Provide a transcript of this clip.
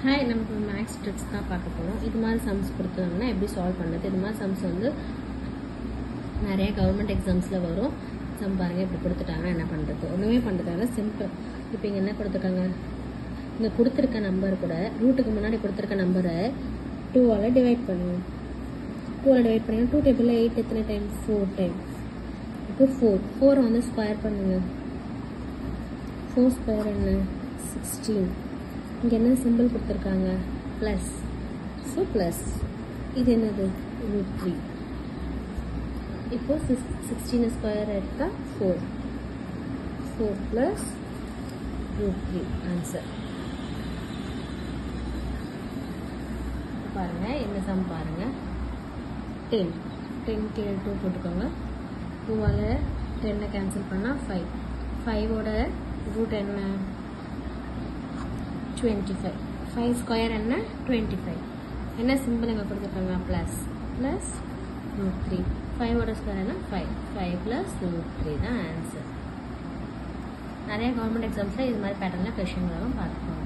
Hi, நம்ம maths tricks தான் பார்க்க போறோம். இது மாதிரி சம்ஸ் கொடுத்தாங்கன்னா எப்படி சால்வ் பண்ணுறது. இது மாதிரி சம்ஸ் வந்து நிறைய கவர்மெண்ட் எக்ஸாம்ஸ்ல வரும். சம் பாருங்க இப்படி கொடுத்துட்டாங்கன்னா என்ன பண்ணுறது. ஒன்றுமே பண்ணுறதால சிம்பிள். இப்போ இங்கே என்ன கொடுத்துருக்காங்க, இங்கே கொடுத்துருக்க நம்பர் கூட ரூட்டுக்கு முன்னாடி கொடுத்துருக்க நம்பரை 2ஆல் டிவைட் பண்ணுங்க. 2ஆல் டிவைட் பண்ணிங்கன்னா 2 டேபிளில் 8 எத்தனை டைம்ஸ், 4 டைம்ஸ். இப்போ 4 வந்து ஸ்கொயர் பண்ணுங்க. 4 ஸ்கொயர் என்ன, 16. இங்கே என்ன சிம்பிள் கொடுத்துருக்காங்க, ப்ளஸ். ஸோ ப்ளஸ் இது என்னது, √3. இப்போ 16 ஸ்கொயர் எடுத்தால் 4 ப்ளஸ் √3 ஆன்சர். பாருங்கள் என்ன சம் பாருங்கள். 10 கீழே 2 போட்டுக்கோங்க. 2ஆல் 10 கேன்சல் பண்ணால் 5. 5ஓட ரூட் என்ன, 25. 5 ஸ்கொயர் என்ன, 25. என்ன சிம்பிள் இங்கே கொடுத்துருக்காங்க, ப்ளஸ் √3. 5ஓட ஸ்கொயர் என்ன, 5 ப்ளஸ் √3 தான் ஆன்சர். நிறைய கவர்மெண்ட் எக்ஸாம்ஸில் இது மாதிரி பேட்டர்னில் கொஷின் வரும், பார்த்துக்கோங்க.